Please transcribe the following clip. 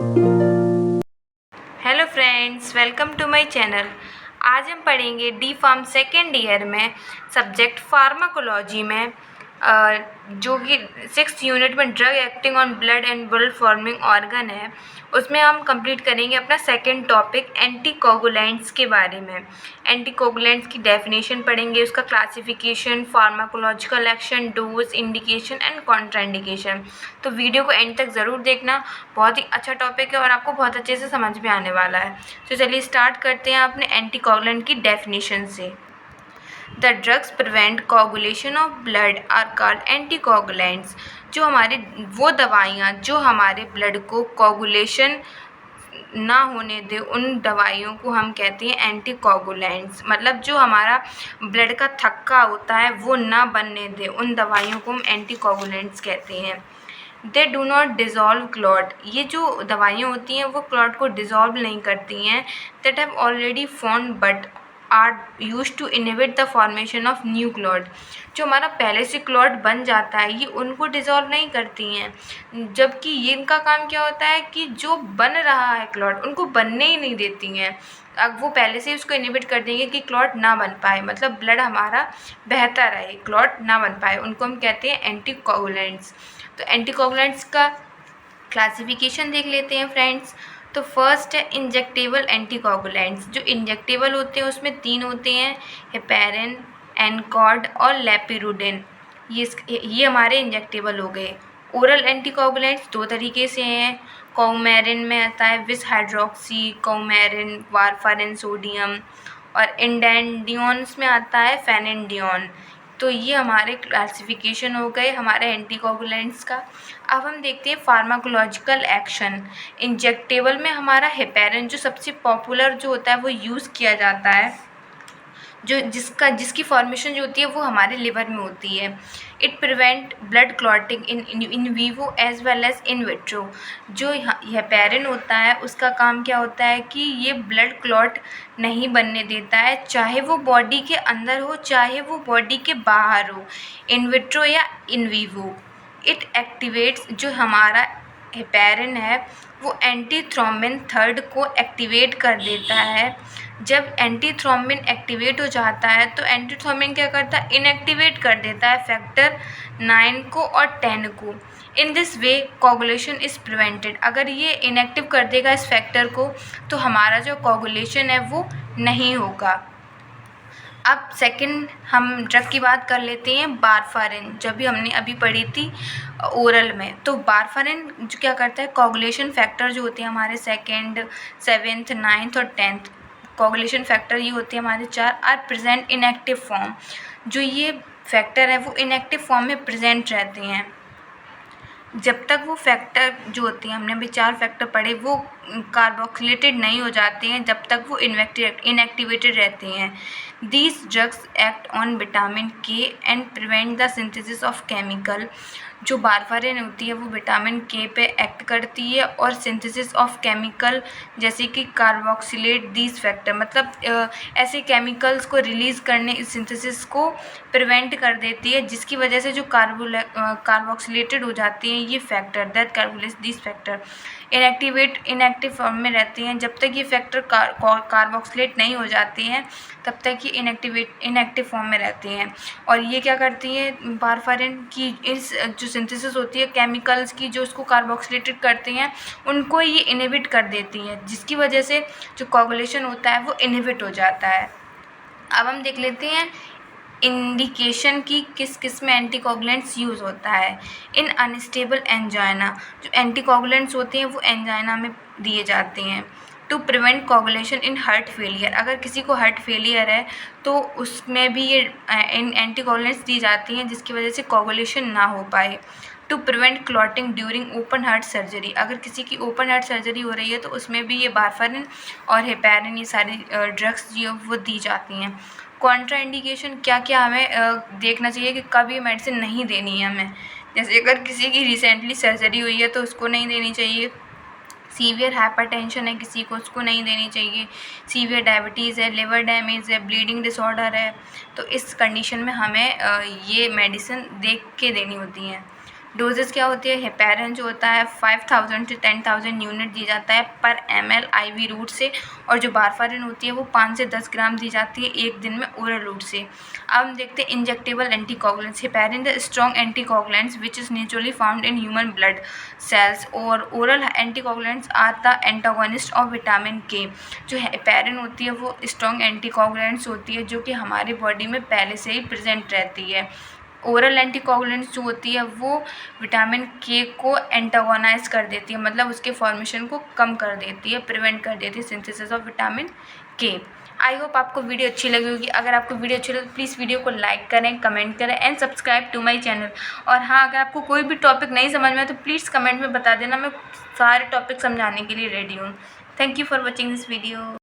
Hello friends, welcome to my channel. आज हम पढ़ेंगे डी फार्म सेकेंड ईयर में सब्जेक्ट फार्माकोलॉजी में जो कि 6th यूनिट में drug acting on blood and blood forming organ है। उसमें हम कंप्लीट करेंगे अपना सेकेंड टॉपिक एंटीकोगुलेंट्स के बारे में। एंटीकोगुलेंट्स की डेफिनेशन पढ़ेंगे, उसका classification, pharmacological action, dose, indication and contraindication. तो वीडियो को एंड तक ज़रूर देखना, बहुत ही अच्छा टॉपिक है और आपको बहुत अच्छे से समझ में आने वाला है। तो चलिए स्टार्ट करते हैं अपने एंटीकोगुलेंट की डेफिनेशन से। The drugs prevent coagulation of blood are called anticoagulants. जो हमारे वो दवाइयाँ जो हमारे ब्लड को कोगुलेशन ना होने दे, उन दवाइयों को हम कहते हैं एंटीकोगुलेंट्स। मतलब जो हमारा ब्लड का थक्का होता है वो ना बनने दे, उन दवाइयों को हम एंटीकोगुलेंट्स कहते हैं। They do not dissolve clot. ये जो दवाइयाँ होती हैं वो क्लॉट को डिज़ोल्व नहीं करती हैं। That have already formed but are used to inhibit the formation of new clot. जो हमारा पहले से क्लॉट बन जाता है ये उनको डिज़ोल्व नहीं करती हैं, जबकि ये इनका काम क्या होता है कि जो बन रहा है क्लॉट उनको बनने ही नहीं देती हैं। अब वो पहले से उसको इनहिबिट कर देंगे कि क्लॉट ना बन पाए, मतलब ब्लड हमारा बहता रहे, क्लॉट ना बन पाए, उनको हम कहते हैं एंटीकोगुलेंट्स। तो एंटीकोगुलेंट्स का क्लासिफिकेशन देख लेते हैं फ्रेंड्स। तो फर्स्ट है इंजेक्टेबल एंटीकोगुलेंट्स। जो इंजेक्टेबल होते हैं उसमें 3 होते हैं, हेपेरिन, एनकॉर्ड और लेपिरुडिन। ये हमारे इंजेक्टेबल हो गए। ओरल एंटीकोगुलेंट्स 2 तरीके से हैं। कौमेरिन में आता है विस हाइड्रोक्सी कौमेरिन, वारफारिन सोडियम, और इंडेंडियोन्स में आता है फेनेंडियोन। तो ये हमारे क्लासिफिकेशन हो गए हमारे एंटीकोगुलेंट्स का। अब हम देखते हैं फार्माकोलॉजिकल एक्शन। इंजेक्टेबल में हमारा हेपेरिन जो सबसे पॉपुलर जो होता है वो यूज़ किया जाता है, जो जिसकी फॉर्मेशन जो होती है वो हमारे लिवर में होती है। It prevent blood clotting in vivo as well as in vitro. जो हेपेरिन होता है उसका काम क्या होता है कि ये ब्लड क्लॉट नहीं बनने देता है, चाहे वो बॉडी के अंदर हो चाहे वो बॉडी के बाहर हो, इन विट्रो या इन वीवो। इट एक्टिवेट्स, जो हमारा हेपेरिन है वो एंटीथ्रोम्बिन थर्ड को एक्टिवेट कर देता है। जब एंटीथ्रोम्बिन एक्टिवेट हो जाता है तो एंटीथ्रोम्बिन क्या करता है, इनएक्टिवेट कर देता है फैक्टर 9 को और 10 को। In this way coagulation is prevented. अगर ये इनएक्टिव कर देगा इस फैक्टर को तो हमारा जो कोगुलेशन है वो नहीं होगा। अब सेकंड हम ड्रग की बात कर लेते हैं, वारफारिन। जब भी हमने अभी पढ़ी थी ओरल में, तो वारफारिन जो क्या करता है, कोगुलेशन फैक्टर जो होते हैं हमारे 2nd, 7th, 9th और 10th कोगुलेशन फैक्टर ये होते हैं हमारे 4, are present in active form. जो ये फैक्टर है वो इनएक्टिव फॉर्म में प्रेजेंट रहते हैं। जब तक वो फैक्टर जो होते हैं, हमने अभी 4 फैक्टर पढ़े, वो कार्बोक्सिलेटेड नहीं हो जाते हैं, जब तक वो इनएक्टिवेटेड रहते हैं। These drugs act on vitamin K and prevent the synthesis of chemical. जो वारफारिन होती है वो विटामिन के पे एक्ट करती है और सिंथेसिस ऑफ केमिकल जैसे कि कार्बोक्सिलेट दीज फैक्टर, मतलब ऐसे केमिकल्स को रिलीज़ करने, इस सिंथेसिस को प्रिवेंट कर देती है, जिसकी वजह से जो कार्बोक्सिलेटेड हो जाती हैं ये factor, that carboxylate these factor inactive form में रहते हैं। जब तक ये फैक्टर कार्बोक्सिलेट नहीं हो जाते हैं तब तक ये इनएक्टिव फॉर्म में रहते हैं। और ये क्या करती है, वारफारिन की इस जो सिंथेसिस होती है केमिकल्स की जो उसको कार्बोक्सिलेटेड करते हैं उनको ये इनहिबिट कर देती हैं, जिसकी वजह से जो कोगुलेशन होता है वो इनहिबिट हो जाता है। अब हम देख लेते हैं इंडिकेशन की किस किस में एंटीकोगुलेंट्स यूज़ होता है। इन अनस्टेबल एंजाइना, जो एंटीकोगुलेंट्स होते हैं वो एंजाइना में दिए जाते हैं। To prevent coagulation in heart failure, अगर किसी को हार्ट फेलियर है तो उसमें भी ये एंटीकोगुलेंट्स दी जाती हैं जिसकी वजह से कोगुलेशन ना हो पाए। To prevent clotting during open heart surgery, अगर किसी की ओपन हार्ट सर्जरी हो रही है तो उसमें भी ये वारफारिन और हेपेरिन ये सारी ड्रग्स जो वो दी जाती हैं। कॉन्ट्रा इंडिकेशन क्या क्या हमें देखना चाहिए कि कब ये मेडिसिन नहीं देनी है हमें। जैसे अगर किसी की रिसेंटली सर्जरी हुई है तो उसको नहीं देनी चाहिए। सीवियर हाइपरटेंशन है किसी को, उसको नहीं देनी चाहिए। सीवियर डायबिटीज़ है, लिवर डैमेज है, ब्लीडिंग डिसऑर्डर है, तो इस कंडीशन में हमें ये मेडिसिन देख के देनी होती हैं। डोजेस क्या होती है, हेपेरिन जो होता है 5000 से 10,000 यूनिट दी जाता है पर ml IV रूट से, और जो वारफारिन होती है वो 5 से 10 ग्राम दी जाती है एक दिन में ओरल रूट से। अब हम देखते हैं injectable anticoagulants. Heparin the strong anticoagulants which is naturally found in human blood cells, और oral anticoagulants are the antagonist of vitamin K. जो हेपेरिन होती है वो स्ट्रॉन्ग एंटीकोगुलेंट्स होती है जो कि हमारी बॉडी में पहले से ही प्रेजेंट रहती है। ओरल एंटीकोगुलेंट्स जो होती है वो विटामिन के को एंटागोनाइज कर देती है, मतलब उसके फॉर्मेशन को कम कर देती है, प्रिवेंट कर देती है सिंथेसिस ऑफ विटामिन के। आई होप आपको वीडियो अच्छी लगी होगी। अगर आपको वीडियो अच्छी लगी तो प्लीज़ वीडियो को लाइक करें, कमेंट करें and subscribe to my channel. और हाँ, अगर आपको कोई भी टॉपिक नहीं समझ में आए तो प्लीज़ कमेंट में बता देना, मैं सारे टॉपिक समझाने के लिए रेडी हूँ। Thank you for watching this video.